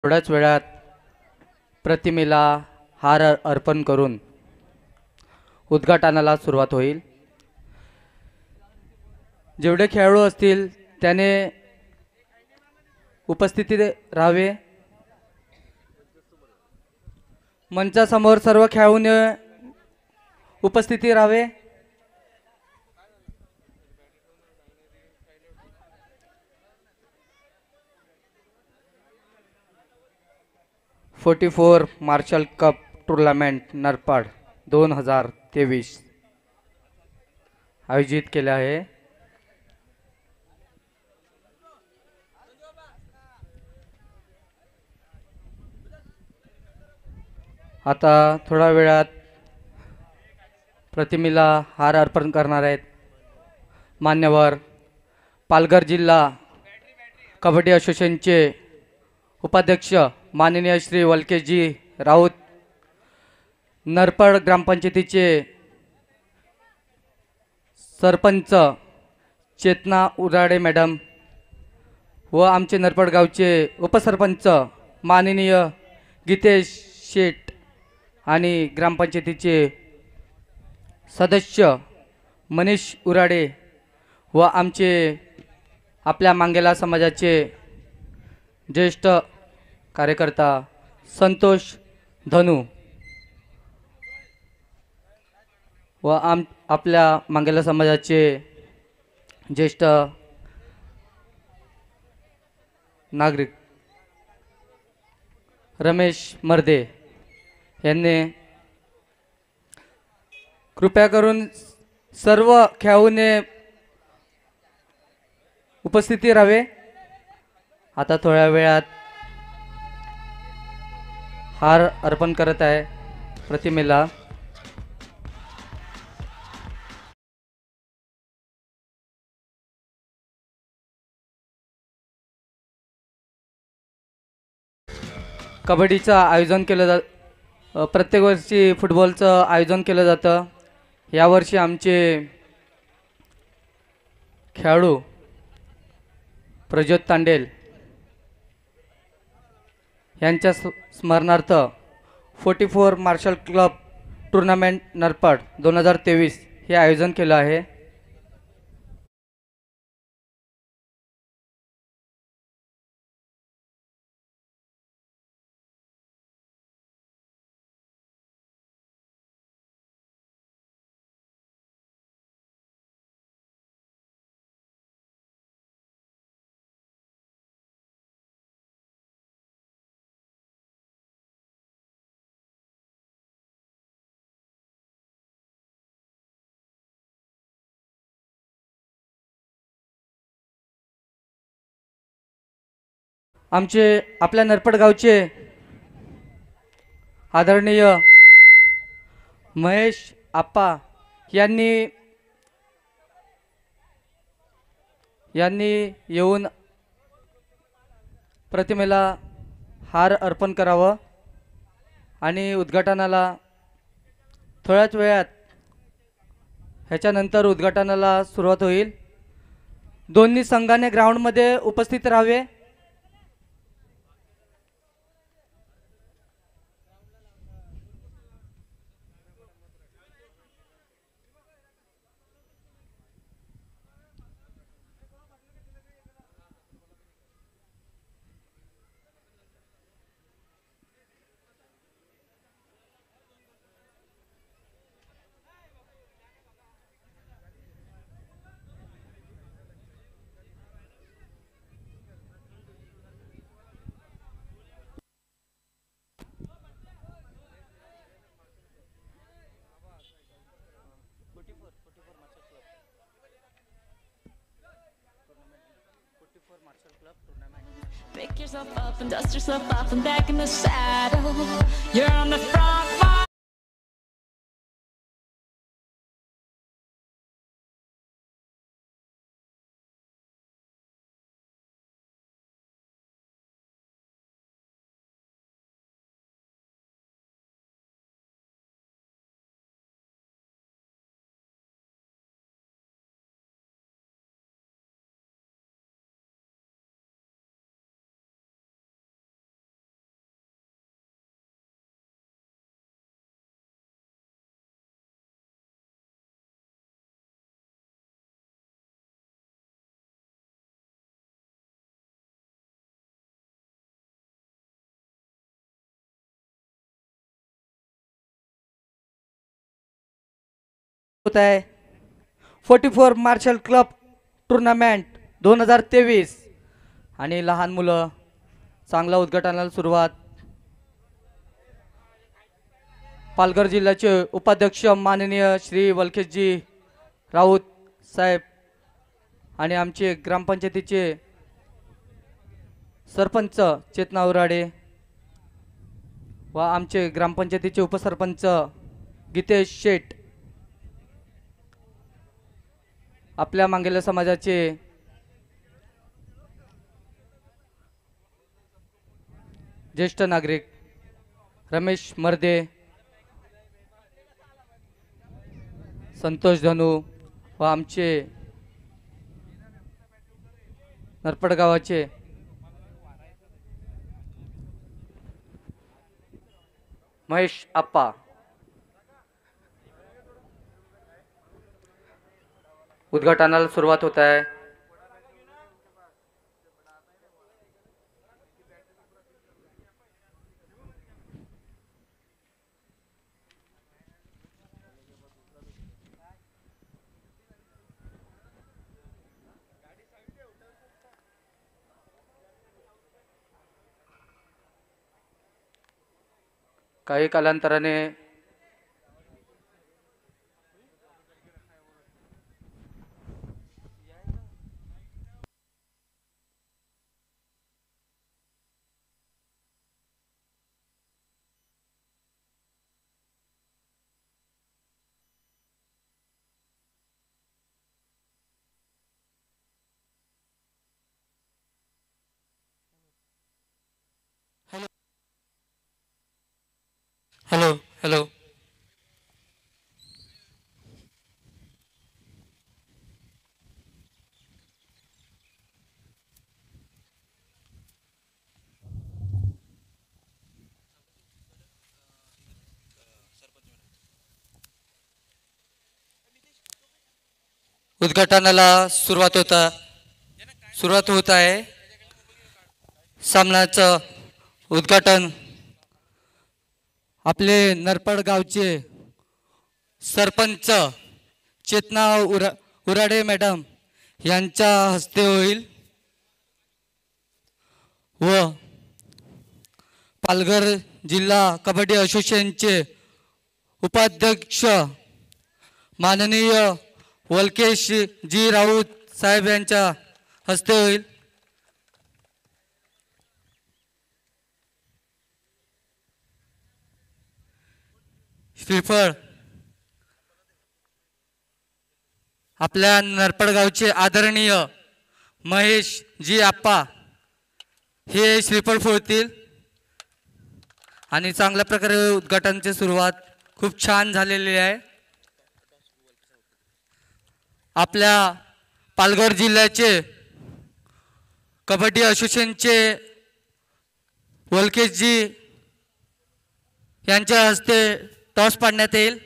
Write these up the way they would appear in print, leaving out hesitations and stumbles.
थोड्याच वेळात प्रतिमेला हार अर्पण करून उद्घाटनाला सुरुवात होईल। जेवढे खेळाडू असतील त्याने उपस्थिती राहावे। मंचासमोर सर्व खेळाडूंनी उपस्थिती राहावे। 44 मार्शल कप टूर्नामेंट नरपाड 2023 आयोजित केले आहे। आता थोड्या वेळात प्रतिमेला हार अर्पण करणार आहेत मान्यवर पालघर जिल्हा कबड्डी असोसिएशनचे उपाध्यक्ष माननीय श्री वलकेजी राऊत, नरपड ग्रामपंचायतीचे सरपंच चेतना उराडे मॅडम व आमचे नरपड गावचे उपसरपंच माननीय गीतेश शेठ आणि ग्रामपंचायतीचे सदस्य मनीष उराडे व आमचे आपल्या मांगेला समाजाचे ज्येष्ठ कार्यकर्ता संतोष धनु व आपल्या मांगेला समाजाचे ज्येष्ठ नागरिक रमेश मर्दे यांनी कृपया करून सर्व खेळाडूंनी उपस्थिती राहावे। आता थोड्या वेळात हार अर्पण करत आहे प्रतिमेला। कबड्डीचं आयोजन केलं जातं, प्रत्येक वर्षी फुटबॉलचं आयोजन केलं जातं। यावर्षी आमचे खेळाडू प्रज्योत तांडेल यांच्या स्मरणार्थ 44 मार्शल क्लब टूर्नामेंट नरपाड 2023 हे आयोजन केलं आहे। आमचे आपल्या नरपड गावचे आदरणीय महेश आप्पा यांनी येऊन प्रतिमेला हार अर्पण करावं आणि उद्घाटनाला थोड्याच वेळात ह्याच्यानंतर उद्घाटनाला सुरुवात होईल। दोन्ही संघाने ग्राउंडमध्ये उपस्थित राहावे। Pick yourself up and dust yourself off and back in the saddle. You're on the front line. होत आहे 44 मार्शल क्लब टुर्नामेंट 2023 आणि लहान मुलं चांगला उद्घाटनाला सुरुवात. पालघर जिल्ह्याचे उपाध्यक्ष माननीय श्री वलखेशजी राऊत साहेब आणि आमचे ग्रामपंचायतीचे सरपंच चेतना उराडे व आमचे ग्रामपंचायतीचे उपसरपंच गीतेश शेठ, आपल्या मांगेल्या समाजाचे ज्येष्ठ नागरिक रमेश मर्दे, संतोष धनू व आमचे नरपड गावाचे महेश आप्पा. उद्घाटनाला सुरुवात होत आहे. काही कालांतराने हॅलो हॅलो उद्घाटनाला सुरुवात होत आहे. सामन्याचं उद्घाटन आपले नरपड गावचे सरपंच चेतना उराडे मॅडम यांच्या हस्ते होईल व पालघर जिल्हा कबड्डी असोसिएशनचे उपाध्यक्ष माननीय वलकेश जी राऊत साहेब यांच्या हस्ते होईल. श्रीफळ आपल्या नरपड गावचे आदरणीय महेश जी आप्पा हे श्रीफळ फोडतील आणि चांगल्या प्रकारे उद्घाटनाची सुरुवात खूप छान झालेली आहे. आपल्या पालघर जिल्ह्याचे कबड्डी असोसिएशनचे वलकेशजी यांच्या हस्ते टॉस पाडण्यात येईल.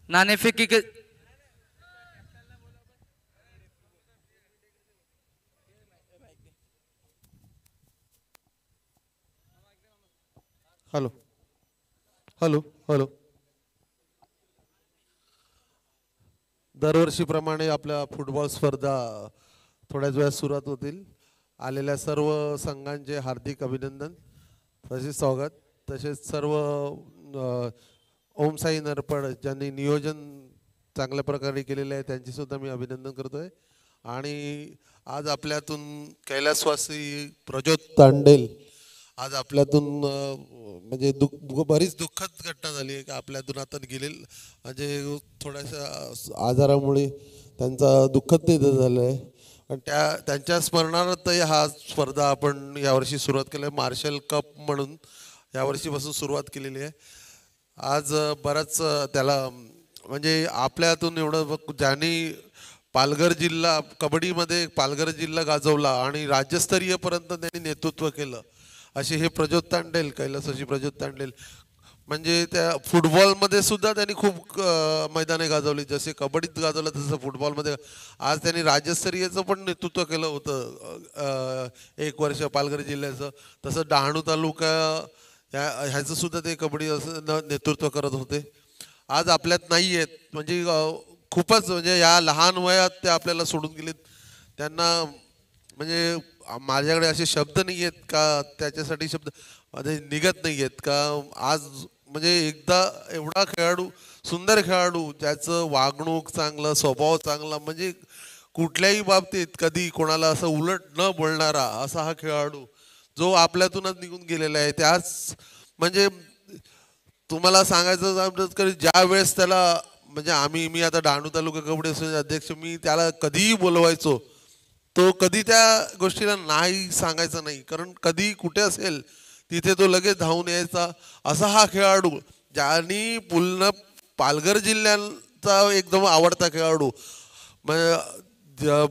नाणेफेकी हॅलो हॅलो हॅलो दरवर्षीप्रमाणे आपल्या फुटबॉल स्पर्धा थोड्याच वेळात सुरुवात होतील. आलेल्या सर्व संघांचे हार्दिक अभिनंदन तसेच स्वागत. तसेच सर्व ओमसाई नरपड ज्यांनी नियोजन चांगल्या प्रकारे केलेले आहे त्यांचे सुद्धा मी अभिनंदन करतोय. आणि आज आपल्यातून कैलासवासी प्रज्योत तांडेल आज आपल्यातून म्हणजे बरीच दुःखद घटना झाली आहे की आपल्यातून आता गेलेल म्हणजे थोड्याशा आजारामुळे त्यांचा दुःखद निधन झालं आहे. आणि त्यांच्या स्मरणार्थ हा स्पर्धा आपण यावर्षी सुरुवात केली आहे. मार्शल कप म्हणून यावर्षीपासून सुरुवात केलेली आहे. आज बराच त्याला म्हणजे आपल्यातून एवढं ज्यांनी पालघर जिल्हा कबड्डीमध्ये पालघर जिल्हा गाजवला आणि राज्यस्तरीयपर्यंत त्यांनी नेतृत्व केलं असे हे प्रज्योत तांडेल कैलासवासी प्रज्योत तांडेल. म्हणजे त्या फुटबॉलमध्ये सुद्धा त्यांनी खूप मैदाने गाजवली. जसे कबड्डीत गाजवलं तसं फुटबॉलमध्ये आज त्यांनी राज्यस्तरीयचं पण नेतृत्व केलं होतं 1 वर्ष पालघर जिल्ह्याचं. तसं डहाणू तालुका ह्याचं सुद्धा ते कबड्डी असं नेतृत्व करत होते. आज आपल्यात नाही आहेत. म्हणजे खूपच म्हणजे या लहान वयात ते आपल्याला सोडून गेलेत. त्यांना म्हणजे माझ्याकडे असे शब्द नाही आहेत का त्याच्यासाठी शब्द माझे निघत नाही आहेत का. आज म्हणजे एकदा एवढा खेळाडू, सुंदर खेळाडू, ज्याचं वागणूक चांगलं, स्वभाव चांगला, म्हणजे कुठल्याही बाबतीत कधी कोणाला असं उलट न बोलणारा असा हा खेळाडू जो आपल्यातूनच निघून गेलेला आहे. त्याच म्हणजे तुम्हाला सांगायचं झालं तर ज्या वेळेस त्याला म्हणजे मी आता डहाणू तालुका कबड्डी असोसिएशन अध्यक्ष, मी त्याला कधीही बोलवायचो, तो कधी त्या गोष्टीला नाही सांगायचा नाही. कारण कधी कुठे असेल तिथे तो लगेच धावून यायचा. असा हा खेळाडू, ज्यांनी पूर्ण पालघर जिल्ह्याचा एकदम आवडता खेळाडू,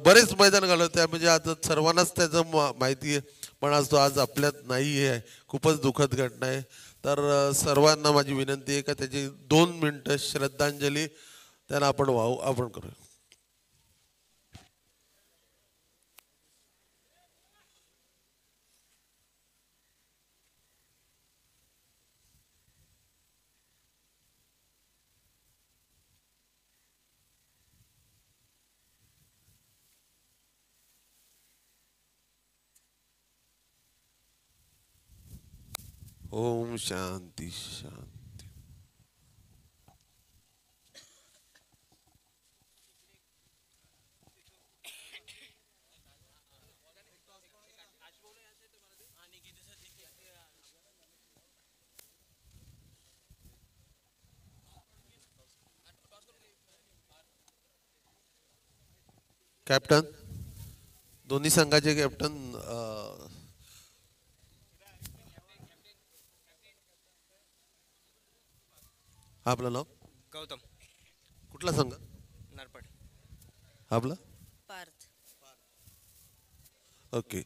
बरेच मैदान घालवत त्या म्हणजे आता सर्वांनाच त्याचं माहिती आहे. पण आज तो आज आपल्यात नाही आहे. खूपच दुःखद घटना आहे. तर सर्वांना माझी विनंती आहे का त्याची 2 मिनिटं श्रद्धांजली त्यांना आपण करूया. ओम शांती शांती. कॅप्टन, दोन्ही संघाचे कॅप्टन, आपलं नाव गौतम कुठला संघ नरपट आपला? पार्थ. ओके.